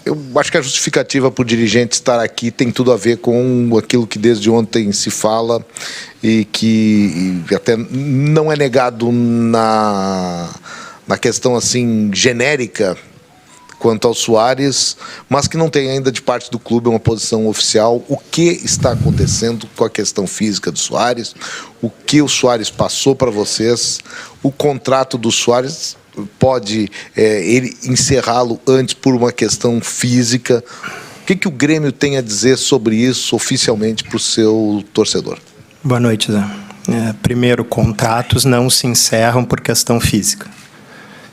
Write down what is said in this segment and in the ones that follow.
Eu acho que a justificativa para o dirigente estar aqui tem tudo a ver com aquilo que desde ontem se fala e que até não é negado na questão assim genérica quanto ao Soares, mas que não tem ainda de parte do clube uma posição oficial. O que está acontecendo com a questão física do Soares? O que o Soares passou para vocês? O contrato do Soares pode ele encerrá-lo antes por uma questão física? O que o Grêmio tem a dizer sobre isso oficialmente para o seu torcedor? Boa noite, Zé. Primeiro, contratos não se encerram por questão física.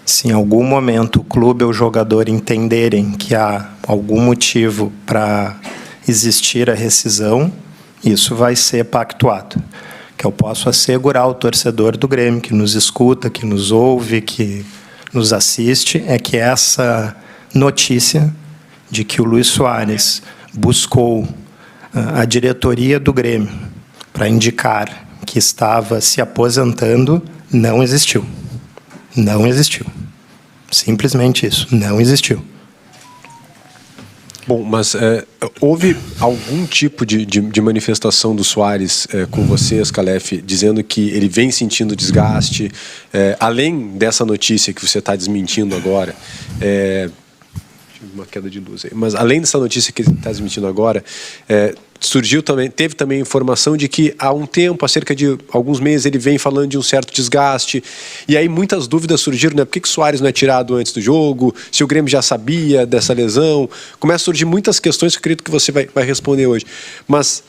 Se em algum momento o clube ou o jogador entenderem que há algum motivo para existir a rescisão, isso vai ser pactuado. Que eu posso assegurar ao torcedor do Grêmio que nos escuta, que nos ouve, que nos assiste, é que essa notícia de que o Luís Soares buscou a diretoria do Grêmio para indicar que estava se aposentando não existiu. Não existiu. Simplesmente isso. Não existiu. Bom, mas houve algum tipo de manifestação do Soares com vocês, Calef, dizendo que ele vem sentindo desgaste, além dessa notícia que você está desmentindo agora, uma queda de luz aí, mas além dessa notícia que ele está desmentindo agora, teve também informação de que há um tempo, há cerca de alguns meses, ele vem falando de um certo desgaste, e aí muitas dúvidas surgiram, né? Por que o Soares não é tirado antes do jogo? Se o Grêmio já sabia dessa lesão? Começam a surgir muitas questões que eu acredito que você vai responder hoje. Mas,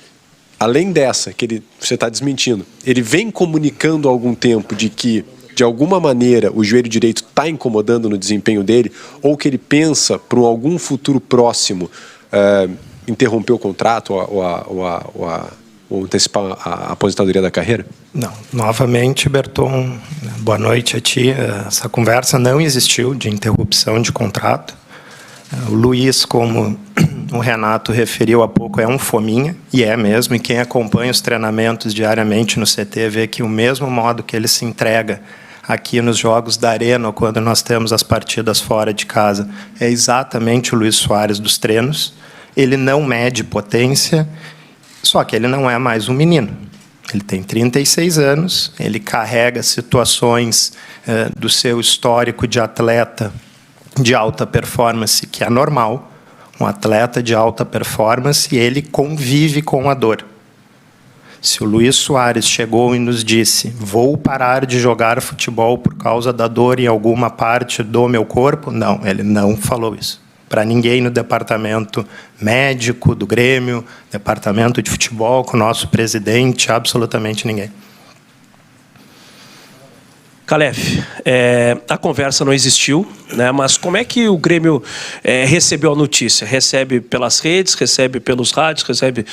além dessa, que você está desmentindo, ele vem comunicando há algum tempo de que, de alguma maneira, o joelho direito está incomodando no desempenho dele, ou que ele pensa, para algum futuro próximo, interromper o contrato ou antecipar a aposentadoria da carreira? Não. Novamente, Berton, boa noite a ti. Essa conversa não existiu de interrupção de contrato. O Luís, como o Renato referiu há pouco, é um fominha, e é mesmo, e quem acompanha os treinamentos diariamente no CT vê que o mesmo modo que ele se entrega aqui nos jogos da Arena, ou quando nós temos as partidas fora de casa, é exatamente o Luís Soares dos treinos. Ele não mede potência, só que ele não é mais um menino. Ele tem 36 anos, ele carrega situações do seu histórico de atleta de alta performance, que é normal. Um atleta de alta performance, ele convive com a dor. Se o Luís Soares chegou e nos disse: vou parar de jogar futebol por causa da dor em alguma parte do meu corpo, não, ele não falou isso. Para ninguém no departamento médico do Grêmio, departamento de futebol, com o nosso presidente, absolutamente ninguém. Calef, a conversa não existiu, né? Mas como é que o Grêmio recebeu a notícia? Recebe pelas redes, recebe pelos rádios, recebe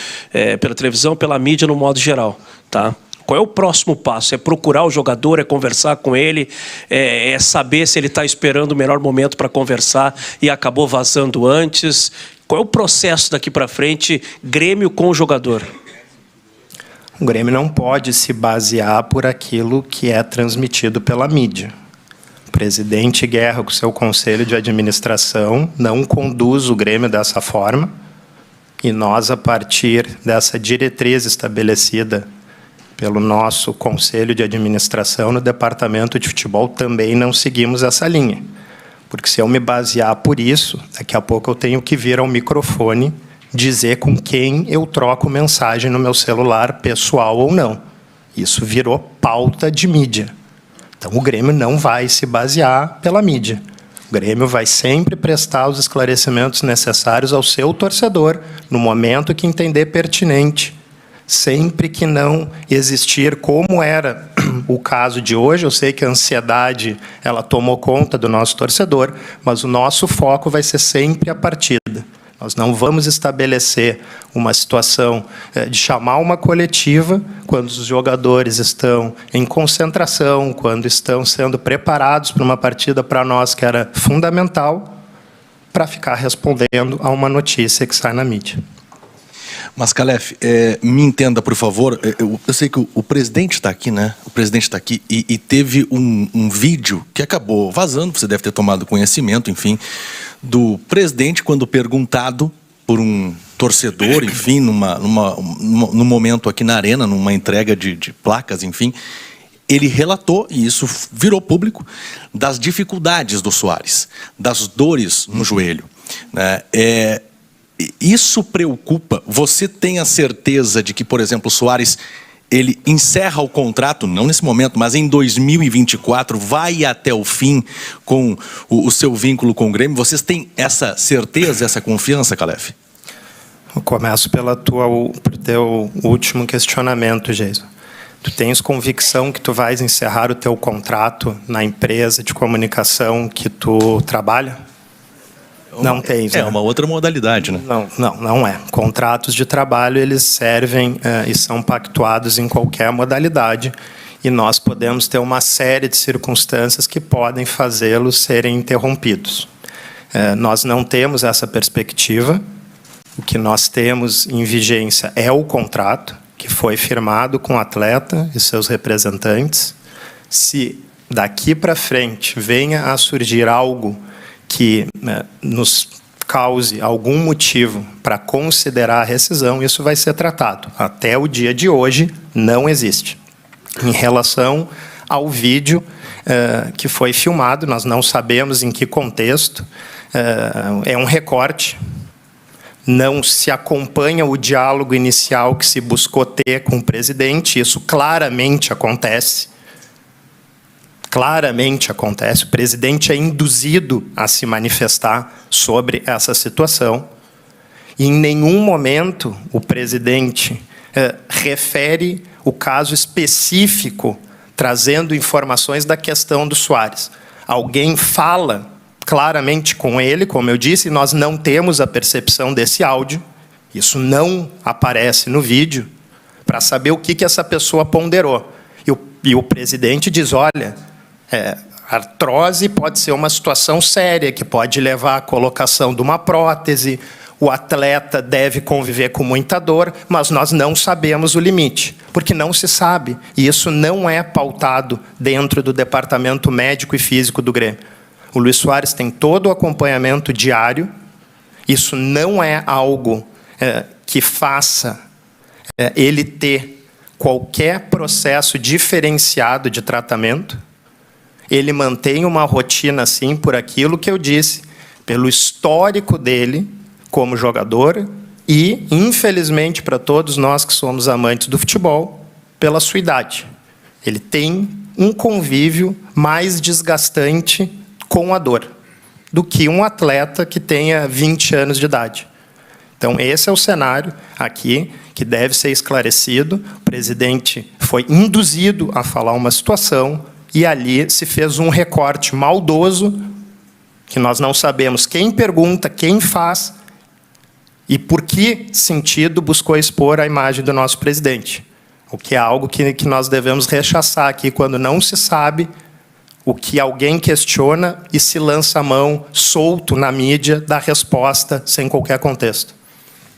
pela televisão, pela mídia no modo geral, tá? Qual é o próximo passo? É procurar o jogador, é conversar com ele, é saber se ele está esperando o melhor momento para conversar e acabou vazando antes? Qual é o processo daqui para frente, Grêmio com o jogador? O Grêmio não pode se basear por aquilo que é transmitido pela mídia. O presidente Guerra, com seu conselho de administração, não conduz o Grêmio dessa forma, e nós, a partir dessa diretriz estabelecida pelo nosso conselho de administração no departamento de futebol, também não seguimos essa linha. Porque se eu me basear por isso, daqui a pouco eu tenho que vir ao microfone dizer com quem eu troco mensagem no meu celular, pessoal ou não. Isso virou pauta de mídia. Então o Grêmio não vai se basear pela mídia. O Grêmio vai sempre prestar os esclarecimentos necessários ao seu torcedor, no momento que entender pertinente. Sempre que não existir, como era o caso de hoje, eu sei que a ansiedade ela tomou conta do nosso torcedor, mas o nosso foco vai ser sempre a partida. Nós não vamos estabelecer uma situação de chamar uma coletiva quando os jogadores estão em concentração, quando estão sendo preparados para uma partida para nós que era fundamental, para ficar respondendo a uma notícia que sai na mídia. Mas, Calef, me entenda, por favor. Eu sei que o presidente está aqui, né? O presidente está aqui e teve um vídeo que acabou vazando, você deve ter tomado conhecimento, enfim, do presidente quando perguntado por um torcedor, enfim, num momento aqui na Arena, numa entrega de placas, enfim, ele relatou, e isso virou público, das dificuldades do Soares, das dores no joelho, né? Isso preocupa? Você tem a certeza de que, por exemplo, o Soares, ele encerra o contrato, não nesse momento, mas em 2024, vai até o fim com o seu vínculo com o Grêmio? Vocês têm essa certeza, essa confiança, Calef? Eu começo pelo teu último questionamento, Jason. Tu tens convicção que tu vais encerrar o teu contrato na empresa de comunicação que tu trabalha? Não tens, É né? uma outra modalidade, né? Não é. Contratos de trabalho, eles servem e são pactuados em qualquer modalidade, e nós podemos ter uma série de circunstâncias que podem fazê-los serem interrompidos. Nós não temos essa perspectiva. O que nós temos em vigência é o contrato, que foi firmado com o atleta e seus representantes. Se daqui para frente venha a surgir algo que nos cause algum motivo para considerar a rescisão, isso vai ser tratado. Até o dia de hoje, não existe. Em relação ao vídeo que foi filmado, nós não sabemos em que contexto, é um recorte, não se acompanha o diálogo inicial que se buscou ter com o presidente, isso claramente acontece. Claramente acontece. O presidente é induzido a se manifestar sobre essa situação. E em nenhum momento o presidente refere o caso específico, trazendo informações da questão do Soares. Alguém fala claramente com ele, como eu disse, nós não temos a percepção desse áudio, isso não aparece no vídeo, para saber o que essa pessoa ponderou. E o presidente diz, olha, artrose pode ser uma situação séria, que pode levar à colocação de uma prótese, o atleta deve conviver com muita dor, mas nós não sabemos o limite, porque não se sabe, e isso não é pautado dentro do departamento médico e físico do Grêmio. O Luiz Soares tem todo o acompanhamento diário, isso não é algo que faça ele ter qualquer processo diferenciado de tratamento. Ele mantém uma rotina, sim, por aquilo que eu disse, pelo histórico dele como jogador e, infelizmente, para todos nós que somos amantes do futebol, pela sua idade. Ele tem um convívio mais desgastante com a dor do que um atleta que tenha 20 anos de idade. Então, esse é o cenário aqui que deve ser esclarecido. O presidente foi induzido a falar uma situação e ali se fez um recorte maldoso que nós não sabemos quem pergunta, quem faz e por que sentido buscou expor a imagem do nosso presidente. O que é algo que nós devemos rechaçar aqui quando não se sabe o que alguém questiona e se lança a mão solto na mídia da resposta sem qualquer contexto.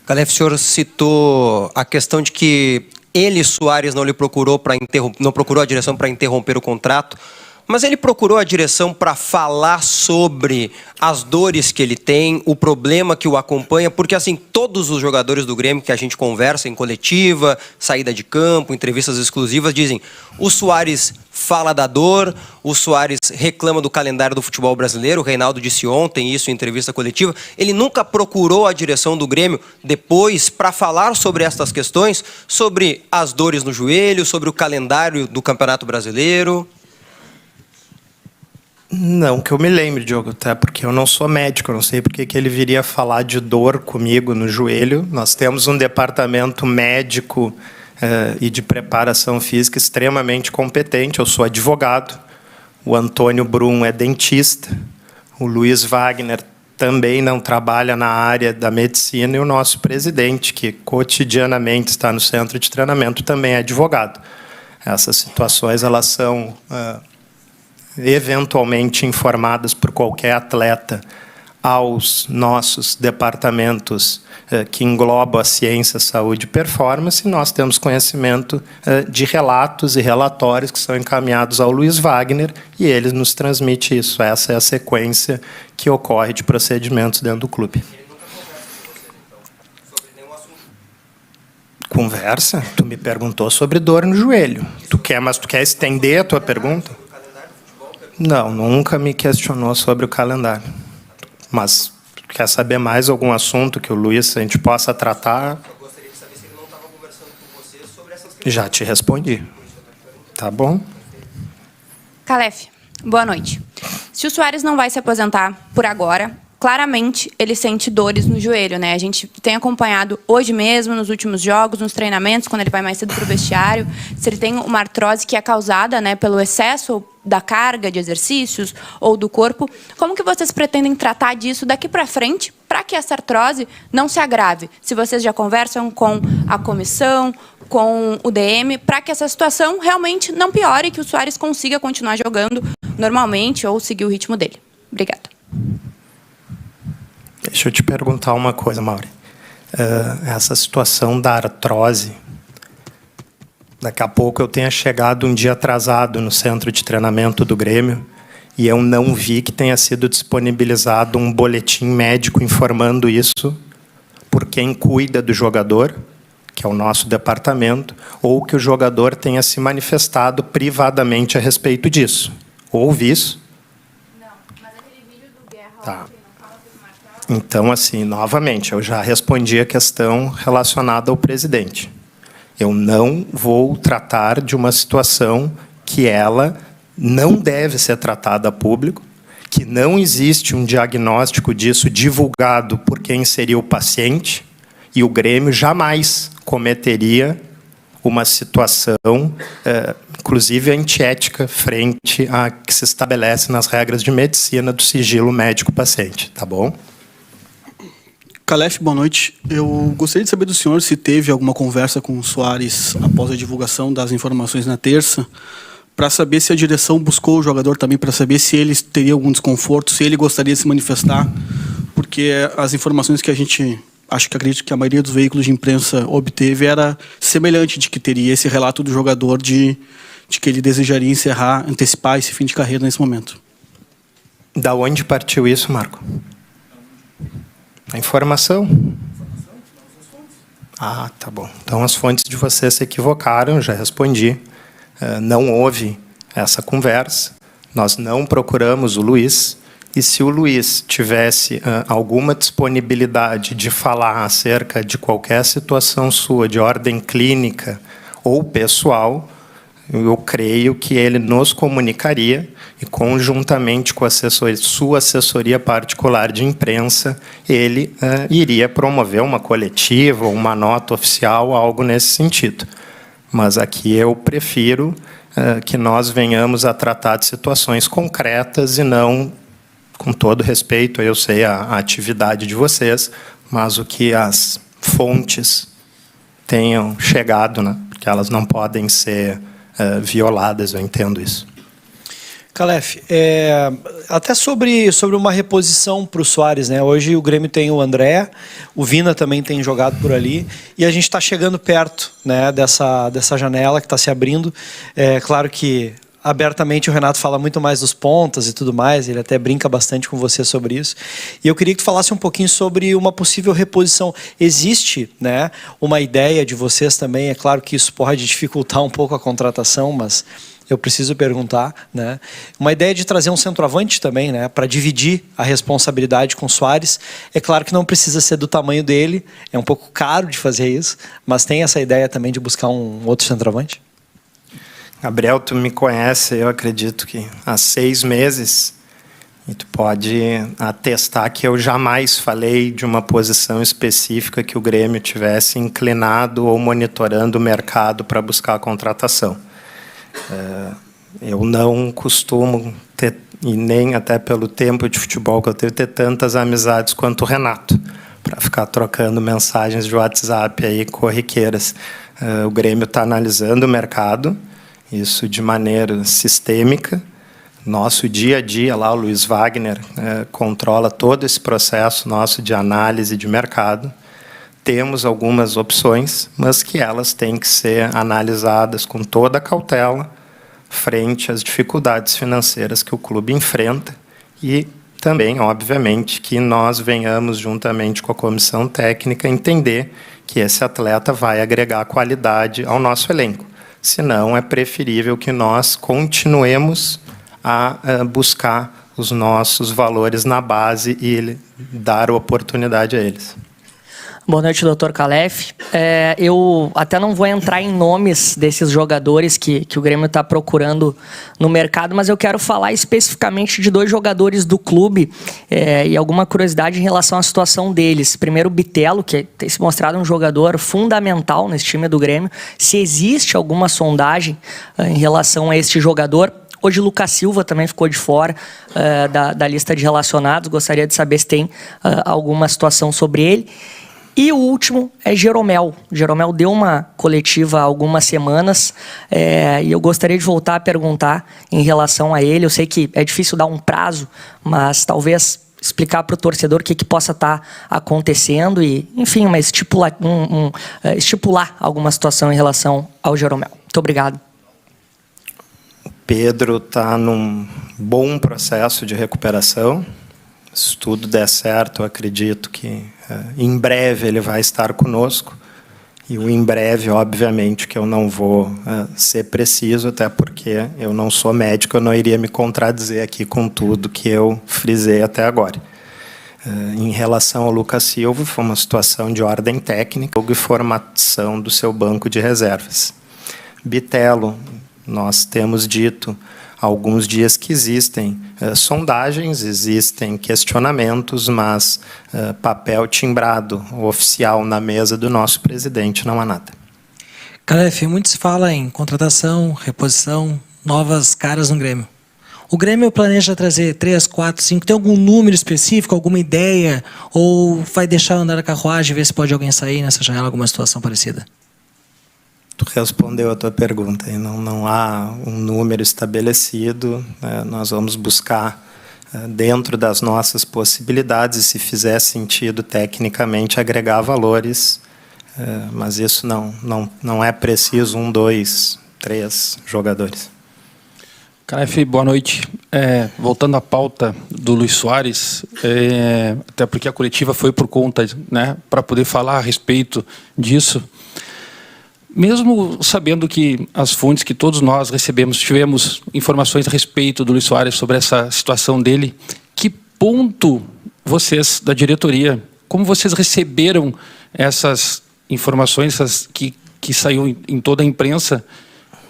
Calef, o senhor citou a questão de que ele, Soares, não procurou a direção para interromper o contrato, mas ele procurou a direção para falar sobre as dores que ele tem, o problema que o acompanha, porque assim, todos os jogadores do Grêmio que a gente conversa em coletiva, saída de campo, entrevistas exclusivas, dizem: o Soares fala da dor, o Soares reclama do calendário do futebol brasileiro, o Reinaldo disse ontem isso em entrevista coletiva. Ele nunca procurou a direção do Grêmio depois para falar sobre estas questões, sobre as dores no joelho, sobre o calendário do Campeonato Brasileiro? Não, que eu me lembre, Diogo, até porque eu não sou médico, eu não sei porque que ele viria falar de dor comigo no joelho. Nós temos um departamento médico e de preparação física extremamente competente. Eu sou advogado, o Antônio Brum é dentista, o Luiz Wagner também não trabalha na área da medicina e o nosso presidente, que cotidianamente está no centro de treinamento, também é advogado. Essas situações, elas são eventualmente informadas por qualquer atleta aos nossos departamentos que englobam a ciência, saúde e performance, nós temos conhecimento de relatos e relatórios que são encaminhados ao Luiz Wagner e ele nos transmite isso. Essa é a sequência que ocorre de procedimentos dentro do clube. Conversa? Tu me perguntou sobre dor no joelho. Mas tu quer estender a tua pergunta? Não, nunca me questionou sobre o calendário. Mas quer saber mais algum assunto que o Luiz a gente possa tratar? Eu gostaria de saber se ele não estava conversando com você sobre essas questões. Já te respondi. Tá bom? Calef, boa noite. Se o Soares não vai se aposentar por agora, claramente ele sente dores no joelho, né? A gente tem acompanhado hoje mesmo, nos últimos jogos, nos treinamentos, quando ele vai mais cedo para o vestiário, se ele tem uma artrose que é causada, né, pelo excesso da carga de exercícios ou do corpo. Como que vocês pretendem tratar disso daqui para frente, para que essa artrose não se agrave? Se vocês já conversam com a comissão, com o DM, para que essa situação realmente não piore e que o Soares consiga continuar jogando normalmente ou seguir o ritmo dele. Obrigada. Deixa eu te perguntar uma coisa, Mauri. Essa situação da artrose, daqui a pouco eu tenha chegado um dia atrasado no centro de treinamento do Grêmio e eu não vi que tenha sido disponibilizado um boletim médico informando isso por quem cuida do jogador, que é o nosso departamento, ou que o jogador tenha se manifestado privadamente a respeito disso. Houve isso? Não, mas aquele vídeo do Guerra... Tá. Então, assim, novamente, eu já respondi a questão relacionada ao presidente. Eu não vou tratar de uma situação que ela não deve ser tratada a público, que não existe um diagnóstico disso divulgado por quem seria o paciente, e o Grêmio jamais cometeria uma situação, inclusive antiética, frente a que se estabelece nas regras de medicina do sigilo médico-paciente. Tá bom? Calef, boa noite. Eu gostaria de saber do senhor se teve alguma conversa com o Soares após a divulgação das informações na terça, para saber se a direção buscou o jogador também, para saber se ele teria algum desconforto, se ele gostaria de se manifestar, porque as informações que a gente, acredito que a maioria dos veículos de imprensa obteve era semelhante, de que teria esse relato do jogador de que ele desejaria antecipar esse fim de carreira nesse momento. Da onde partiu isso, Marco? A informação? Ah, tá bom. Então as fontes de vocês se equivocaram, já respondi. Não houve essa conversa. Nós não procuramos o Luiz. E se o Luiz tivesse alguma disponibilidade de falar acerca de qualquer situação sua, de ordem clínica ou pessoal, eu creio que ele nos comunicaria e, conjuntamente com a sua assessoria particular de imprensa, ele iria promover uma coletiva, uma nota oficial, algo nesse sentido. Mas aqui eu prefiro que nós venhamos a tratar de situações concretas e não, com todo respeito, eu sei a atividade de vocês, mas o que as fontes tenham chegado, né? Porque elas não podem ser violadas, eu entendo isso. Calef, até sobre uma reposição para o Soares, né? Hoje o Grêmio tem o André, o Vina também tem jogado por ali, e a gente está chegando perto, né, dessa janela que está se abrindo. É claro que abertamente o Renato fala muito mais dos pontas e tudo mais, ele até brinca bastante com você sobre isso. E eu queria que tu falasse um pouquinho sobre uma possível reposição. Existe, né, uma ideia de vocês também, é claro que isso pode dificultar um pouco a contratação, mas eu preciso perguntar, né? Uma ideia de trazer um centroavante também, né, para dividir a responsabilidade com o Soares. É claro que não precisa ser do tamanho dele, é um pouco caro de fazer isso, mas tem essa ideia também de buscar um outro centroavante? Gabriel, tu me conhece, eu acredito que há 6 meses, e tu pode atestar que eu jamais falei de uma posição específica que o Grêmio tivesse inclinado ou monitorando o mercado para buscar a contratação. Eu não costumo ter, e nem até pelo tempo de futebol que eu tenho, ter tantas amizades quanto o Renato, para ficar trocando mensagens de WhatsApp aí corriqueiras. O Grêmio está analisando o mercado, isso de maneira sistêmica. Nosso dia a dia lá, o Luiz Wagner controla todo esse processo nosso de análise de mercado. Temos algumas opções, mas que elas têm que ser analisadas com toda a cautela frente às dificuldades financeiras que o clube enfrenta e também, obviamente, que nós venhamos, juntamente com a comissão técnica, entender que esse atleta vai agregar qualidade ao nosso elenco. Senão, é preferível que nós continuemos a buscar os nossos valores na base e dar oportunidade a eles. Boa noite, Dr. Calef. Eu até não vou entrar em nomes desses jogadores que o Grêmio está procurando no mercado, mas eu quero falar especificamente de 2 jogadores do clube e alguma curiosidade em relação à situação deles. Primeiro, o Bitelo, que tem se mostrado um jogador fundamental nesse time do Grêmio. Se existe alguma sondagem em relação a este jogador. Hoje, Lucas Silva também ficou de fora da lista de relacionados. Gostaria de saber se tem alguma situação sobre ele. E o último é Jeromel. Jeromel deu uma coletiva há algumas semanas e eu gostaria de voltar a perguntar em relação a ele. Eu sei que é difícil dar um prazo, mas talvez explicar para o torcedor o que possa estar acontecendo e, enfim, mas estipular alguma situação em relação ao Jeromel. Muito obrigado. O Pedro está num bom processo de recuperação. Se tudo der certo, eu acredito que em breve ele vai estar conosco. E o em breve, obviamente, que eu não vou ser preciso, até porque eu não sou médico, eu não iria me contradizer aqui com tudo que eu frisei até agora. Em relação ao Lucas Silva, foi uma situação de ordem técnica e formação do seu banco de reservas. Bitelo, nós temos dito há alguns dias que existem sondagens, existem questionamentos, mas papel timbrado oficial na mesa do nosso presidente não há nada. Calef, muito se fala em contratação, reposição, novas caras no Grêmio. O Grêmio planeja trazer 3, 4, 5, tem algum número específico, alguma ideia? Ou vai deixar andar a carruagem e ver se pode alguém sair nessa janela, alguma situação parecida? Tu respondeu a tua pergunta. E não há um número estabelecido. Nós vamos buscar, dentro das nossas possibilidades, e se fizer sentido tecnicamente, agregar valores. Mas isso não é preciso 1, 2, 3 jogadores. Calef, boa noite. Voltando à pauta do Luis Soares, até porque a coletiva foi por conta, né, para poder falar a respeito disso. Mesmo sabendo que as fontes que todos nós tivemos informações a respeito do Luis Soares sobre essa situação dele, que ponto vocês, da diretoria, como vocês receberam essas informações que saiu em toda a imprensa,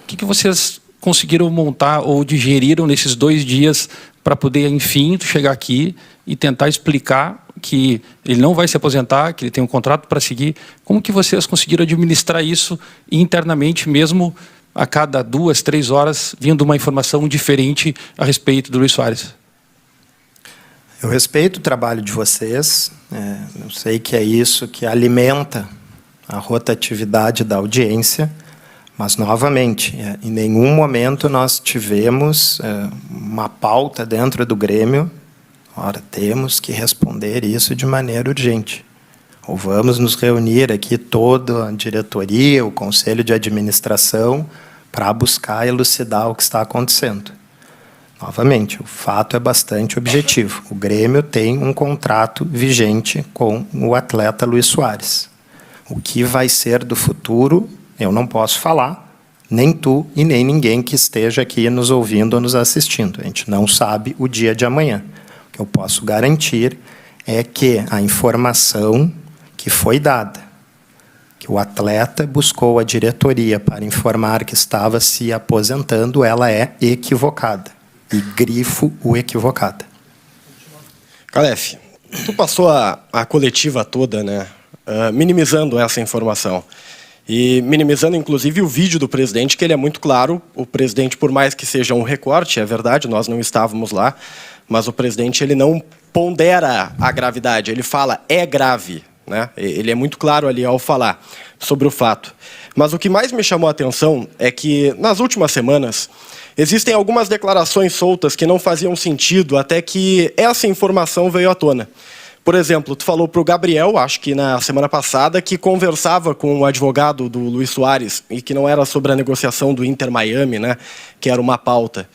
o que vocês conseguiram montar ou digeriram nesses 2 dias para poder, enfim, chegar aqui e tentar explicar que ele não vai se aposentar, que ele tem um contrato para seguir? Como que vocês conseguiram administrar isso internamente, mesmo a cada 2, 3 horas, vindo uma informação diferente a respeito do Luis Soares? Eu respeito o trabalho de vocês. Eu sei que é isso que alimenta a rotatividade da audiência, mas, novamente, em nenhum momento nós tivemos uma pauta dentro do Grêmio. Ora, temos que responder isso de maneira urgente. Ou vamos nos reunir aqui toda a diretoria, o conselho de administração, para buscar elucidar o que está acontecendo. Novamente, o fato é bastante objetivo. O Grêmio tem um contrato vigente com o atleta Luis Soares. O que vai ser do futuro, eu não posso falar, nem tu e nem ninguém que esteja aqui nos ouvindo ou nos assistindo. A gente não sabe o dia de amanhã. O que eu posso garantir é que a informação que foi dada, que o atleta buscou a diretoria para informar que estava se aposentando, ela é equivocada. E grifo o equivocada. Calef, tu passou a coletiva toda, né, minimizando essa informação. E minimizando, inclusive, o vídeo do presidente, que ele é muito claro. O presidente, por mais que seja um recorte, é verdade, nós não estávamos lá, mas o presidente ele não pondera a gravidade, ele fala, é grave. Né? Ele é muito claro ali ao falar sobre o fato. Mas o que mais me chamou a atenção é que, nas últimas semanas, existem algumas declarações soltas que não faziam sentido até que essa informação veio à tona. Por exemplo, tu falou para o Gabriel, acho que na semana passada, que conversava com o advogado do Luis Soares e que não era sobre a negociação do Inter Miami, né, que era uma pauta.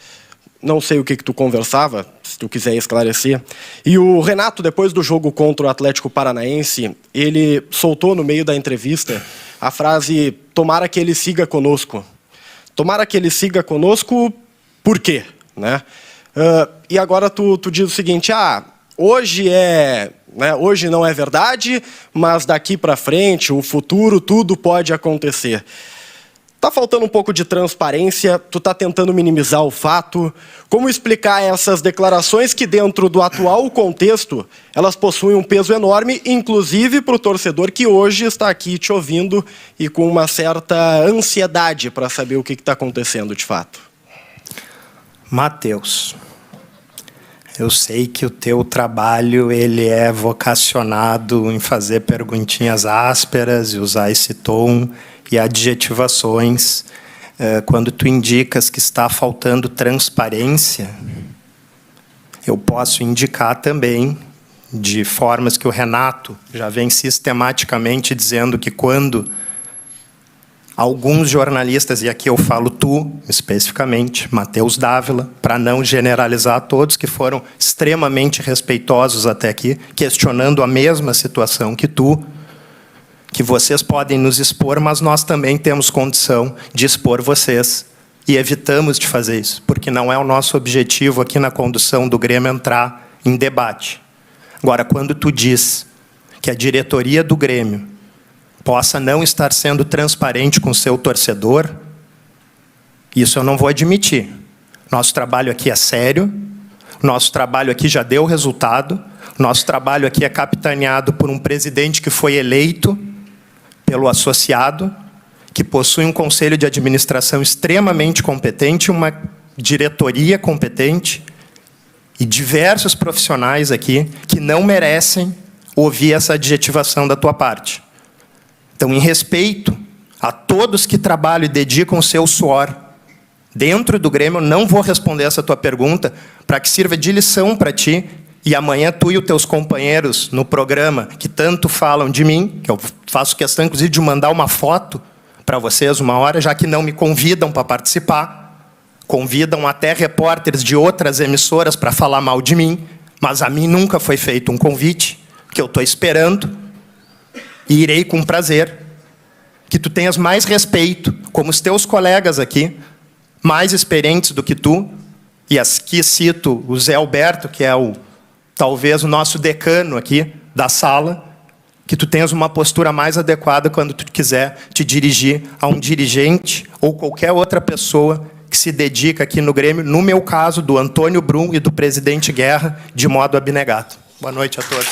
Não sei o que tu conversava, se tu quiser esclarecer. E o Renato, depois do jogo contra o Atlético Paranaense, ele soltou no meio da entrevista a frase: tomara que ele siga conosco. Tomara que ele siga conosco, por quê? Né? E agora tu diz o seguinte: hoje hoje não é verdade, mas daqui para frente, o futuro, tudo pode acontecer. Tá faltando um pouco de transparência, tu tá tentando minimizar o fato. Como explicar essas declarações que, dentro do atual contexto, elas possuem um peso enorme, inclusive para o torcedor que hoje está aqui te ouvindo e com uma certa ansiedade para saber o que está acontecendo de fato? Matheus, eu sei que o teu trabalho ele é vocacionado em fazer perguntinhas ásperas e usar esse tom e adjetivações. Quando tu indicas que está faltando transparência, eu posso indicar também de formas que o Renato já vem sistematicamente dizendo que quando alguns jornalistas, e aqui eu falo tu, especificamente, Matheus Dávila, para não generalizar todos, que foram extremamente respeitosos até aqui, questionando a mesma situação que tu, que vocês podem nos expor, mas nós também temos condição de expor vocês. E evitamos de fazer isso, porque não é o nosso objetivo aqui na condução do Grêmio entrar em debate. Agora, quando tu diz que a diretoria do Grêmio possa não estar sendo transparente com o seu torcedor, isso eu não vou admitir. Nosso trabalho aqui é sério, nosso trabalho aqui já deu resultado, nosso trabalho aqui é capitaneado por um presidente que foi eleito pelo associado, que possui um conselho de administração extremamente competente, uma diretoria competente e diversos profissionais aqui que não merecem ouvir essa adjetivação da tua parte. Então, em respeito a todos que trabalham e dedicam o seu suor dentro do Grêmio, eu não vou responder essa tua pergunta para que sirva de lição para ti. E amanhã tu e os teus companheiros no programa que tanto falam de mim, que eu faço questão, inclusive, de mandar uma foto para vocês uma hora, já que não me convidam para participar, convidam até repórteres de outras emissoras para falar mal de mim, mas a mim nunca foi feito um convite, que eu estou esperando, e irei com prazer, que tu tenhas mais respeito, como os teus colegas aqui, mais experientes do que tu, e aqui cito o Zé Alberto, que é talvez o nosso decano aqui da sala, que tu tenhas uma postura mais adequada quando tu quiser te dirigir a um dirigente ou qualquer outra pessoa que se dedica aqui no Grêmio, no meu caso, do Antônio Brum e do presidente Guerra, de modo abnegado. Boa noite a todos.